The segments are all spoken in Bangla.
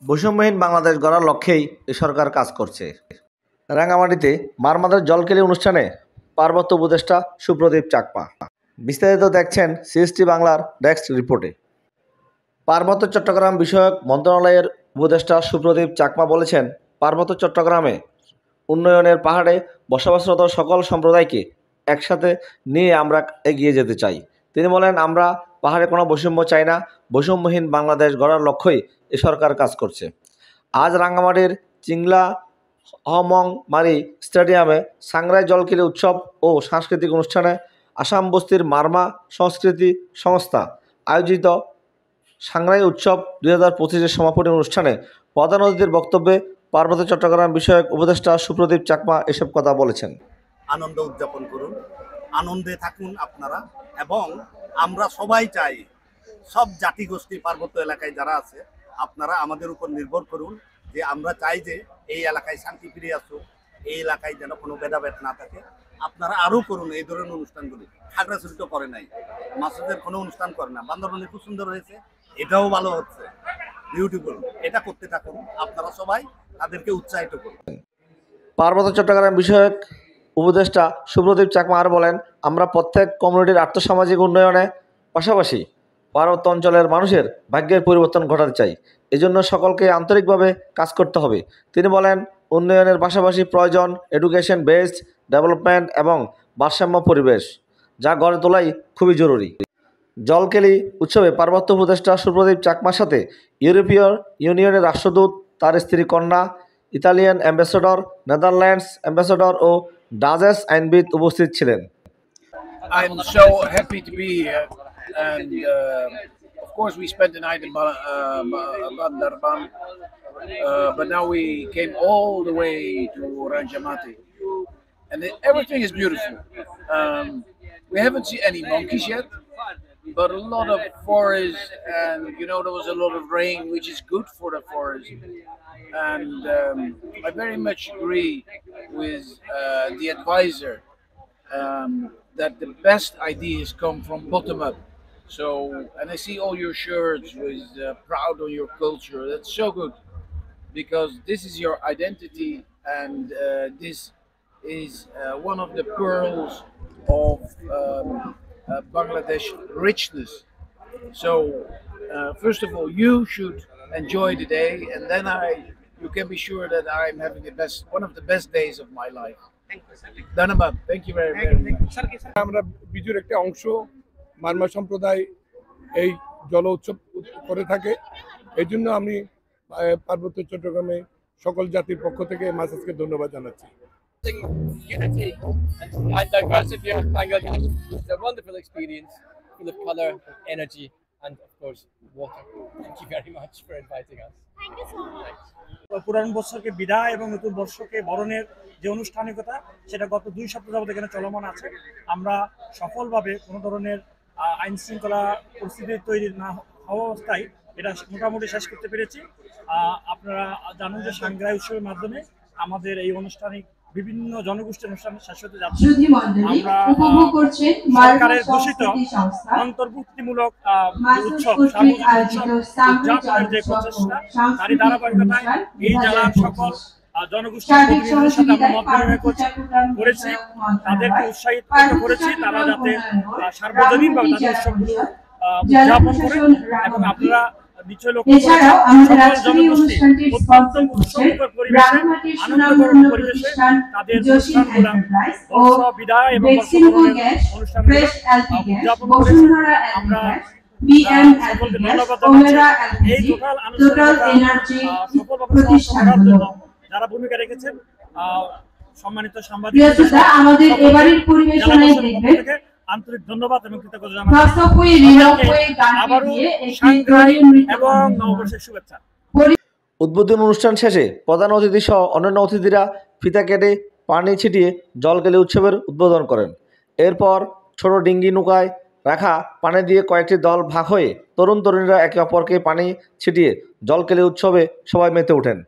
বৈষম্যহীন বাংলাদেশ গড়ার লক্ষ্যেই এই সরকার কাজ করছে। রাঙামাটিতে মারমাদের জলকেলি অনুষ্ঠানে পার্বত্য উপদেষ্টা সুপ্রদীপ চাকমা। বিস্তারিত দেখছেন সিএসটি বাংলার ডেস্ক রিপোর্টে। পার্বত্য চট্টগ্রাম বিষয়ক মন্ত্রণালয়ের উপদেষ্টা সুপ্রদীপ চাকমা বলেছেন, পার্বত্য চট্টগ্রামে উন্নয়নের পাহাড়ে বসবাসরত সকল সম্প্রদায়কে একসাথে নিয়ে আমরা এগিয়ে যেতে চাই। তিনি বলেন, আমরা পাহাড়ে কোনো বৈষম্য চাই না, বৈষম্যহীন বাংলাদেশ গড়ার লক্ষ্যই এ সরকার কাজ করছে। আজ রাঙ্গামাটির চিংলা হমংমারি স্টেডিয়ামে সাংরাই জলকেলি উৎসব ও সাংস্কৃতিক অনুষ্ঠানে আসাম বস্তির মারমা সংস্কৃতি সংস্থা আয়োজিত সাংরাই উৎসব 2025-এর সমাপনী অনুষ্ঠানে প্রধান অতিথির বক্তব্যে পার্বত্য চট্টগ্রাম বিষয়ক উপদেষ্টা সুপ্রদীপ চাকমা এসব কথা বলেছেন। আনন্দ উদযাপন করুন, আনন্দে থাকুন আপনারা, এবং আমরা সবাই চাই সব জাতিগোষ্ঠী পার্বত্য এলাকায় যারা আছে আপনারা আমাদের উপর নির্ভর করুন, যে আমরা চাই যে এই এলাকায় শান্তি ফিরে আসুক, এই এলাকায় যেন কোনো ভেদাভেদ না থাকে। আপনারা আরও করুন এই ধরনের অনুষ্ঠানগুলি। খাগড়াছড়ি তো করে নাই, মাসুদের কোনো অনুষ্ঠান করে না, বান্দরবনে খুব সুন্দর হয়েছে, এটাও ভালো হচ্ছে, বিউটিফুল। এটা করতে থাকুন, আপনারা সবাই তাদেরকে উৎসাহিত করুন। পার্বত্য চট্টগ্রাম বিষয়ক উপদেষ্টা সুপ্রদীপ চাকমা আর বলেন, আমরা প্রত্যেক কমিউনিটির আর্থসামাজিক উন্নয়নে পাশাপাশি পার্বত্য অঞ্চলের মানুষের ভাগ্যের পরিবর্তন ঘটাতে চাই। এজন্য সকলকে আন্তরিকভাবে কাজ করতে হবে। তিনি বলেন, উন্নয়নের পাশাপাশি প্রয়োজন এডুকেশন বেসড ডেভেলপমেন্ট এবং ভারসাম্য পরিবেশ, যা গড়ে তোলাই খুবই জরুরি। জলকেলি উৎসবে পার্বত্য উপদেষ্টা সুপ্রদীপ চাকমার সাথে ইউরোপীয় ইউনিয়নের রাষ্ট্রদূত, তার স্ত্রী কন্যা, ইতালিয়ান অ্যাম্বাসেডর, নেদারল্যান্ডস অ্যাম্বাসেডর ও ডাচেস আইনবিদ উপস্থিত ছিলেন। I'm so happy to be here, and of course we spent the night in Bandarban, but now we came all the way to Ranjamati, and everything is beautiful. We haven't seen any monkeys yet, but a lot of forest, and there was a lot of rain, which is good for the forest. And I very much agree with the advisor that the best ideas come from bottom up. So, and I see all your shirts with proud of your culture. That's so good, because this is your identity, and this is one of the pearls of Bangladesh richness. So, first of all, you should enjoy the day, and then you can be sure that I'm having one of the best days of my life. ধন্যবাদ, থ্যাংক ইউ ভেরি মাচ। আমরা বিজুর একটা অংশ মারমা সম্প্রদায় এই জল উৎসব করে থাকে। এই জন্য আমি পার্বত্য চট্টগ্রামে সকল জাতির পক্ষ থেকে মাসাজকে ধন্যবাদ জানাচ্ছি। Unity and diversity of Bangladesh. It's a wonderful experience, full of color, energy, and of course water. Thank you very much for inviting us. Thank you so much. পুরান বর্ষকে বিদায় এবং নতুন বর্ষকে বরণের যে আনুষ্ঠানিকতা, সেটা গত 2 সপ্তাহ যাবত এখানে চলমান আছে। আমরা সফলভাবে কোনো ধরনের আইন শৃঙ্খলা পরিস্থিতি তৈরি না হওয়া অবস্থায় এটা মোটামুটি শেষ করতে পেরেছি। আপনারা জানেন যে সাংগ্রাই উৎসবের মাধ্যমে আমাদের এই আনুষ্ঠানিক বিভিন্ন জনগোষ্ঠীর অনুষ্ঠান শেষ হতে যাচ্ছে। আমরা সরকারের ঘোষিত অন্তর্ভুক্তিমূলক উৎসব উদযাপনের যে প্রচেষ্টা, তারই ধারাবাহিকতায় এই জেলার সকল জনগোষ্ঠীর প্রতিনিধিদের সাথে আমরা মত বিনিময় করেছি, তাদেরকে উৎসাহিত করেছি তারা যাতে সার্বজনীনভাবে তাদের উৎসবগুলো উদযাপন করে। এবং আপনারা নিশ্চয় লক্ষ্য করেছেন সকল জনগোষ্ঠী অত্যন্ত উৎসবমুখর পরিবেশে, আনন্দকর পরিবেশে তাদের অনুষ্ঠানগুলো বর্ষ বিদায় এবং বর্ষবরণের অনুষ্ঠানগুলো উদযাপন করেছে। আমরা সকলকে ধন্যবাদ জানাচ্ছি। এই টোটাল আনুষ্ঠানিকতা সফলভাবে সমাপ্ত করার জন্য যারা ভূমিকা রেখেছেন, সম্মানিত সাংবাদিক আন্তরিক ধন্যবাদ এবং কৃতজ্ঞতা জানাচ্ছি। আবারও সাংগ্রাই এবং নববর্ষের শুভেচ্ছা। উদ্বোধন অনুষ্ঠান শেষে প্রধান অতিথি সহ অন্যান্য অতিথিরা ফিতা কেটে পানি ছিটিয়ে জলকেলি উৎসবের উদ্বোধন করেন। এরপর ছোট ডিঙ্গি নৌকায় রাখা পানি দিয়ে কয়েকটি দল ভাগ হয়ে তরুণ তরুণীরা একে অপরকে পানি ছিটিয়ে জলকেলি উৎসবে সবাই মেতে ওঠেন।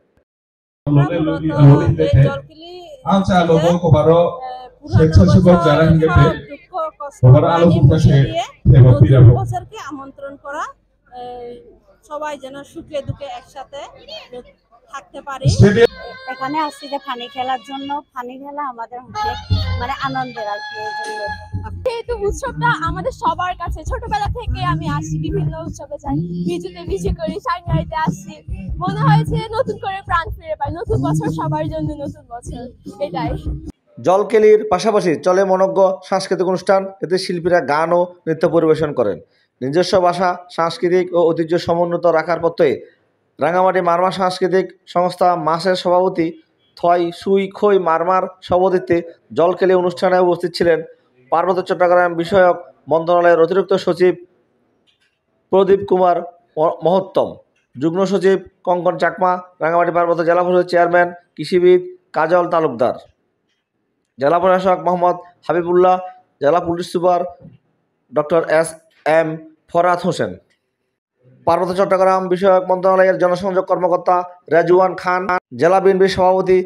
বছরকে আমন্ত্রণ করা, সবাই যেন সুখে দুঃখে একসাথে থাকতে পারি। এখানে আসছি যে ফানি খেলার জন্য। ফানি খেলা আমাদের হচ্ছে মানে আনন্দের আর কি, এই জন্য। যেহেতু উৎসবটা আমাদের সবার কাছে, ছোটবেলা থেকে আমি আসি, বিভিন্ন উৎসবে যাই, ভিজুতে ভিজু করি, সাংহাইতে আসছি, মনে হয়েছে নতুন করে প্রাণ ফিরে পাই। নতুন বছর সবার জন্য নতুন বছর, এটাই। জলকেলির পাশাপাশি চলে মনোজ্ঞ সাংস্কৃতিক অনুষ্ঠান। এতে শিল্পীরা গান ও নৃত্য পরিবেশন করেন। নিজস্ব ভাষা, সাংস্কৃতিক ও ঐতিহ্য সমুন্নত রাখার পথে রাঙামাটি মারমা সাংস্কৃতিক সংস্থা মাসের সভাপতি থয় সুই খই মারমার সভাপতিত্বে জলকেলি অনুষ্ঠানে উপস্থিত ছিলেন পার্বত্য চট্টগ্রাম বিষয়ক মন্ত্রণালয়ের অতিরিক্ত সচিব প্রদীপ কুমার মহত্তম, যুগ্ম সচিব কঙ্কন চাকমা, রাঙামাটি পার্বত্য জেলা পরিষদের চেয়ারম্যান কৃষিবিদ কাজল তালুকদার, জেলা প্রশাসক মোহাম্মদ হাবিবুল্লাহ, জেলা police super doctor SM. Farhad Hossain, পার্বত্য চট্টগ্রাম বিষয়ক মন্ত্রণালয়ের জনসংযোগ কর্মকর্তা রেজওয়ান খান, জেলা বিএনপির সভাপতি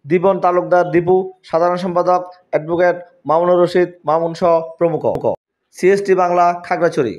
দীপন তালুকদার দীপু, সাধারণ সম্পাদক অ্যাডভোকেট মামুনুর রশিদ মামুন সহ প্রমুখ। সিএসটি বাংলা, খাগড়াছড়ি।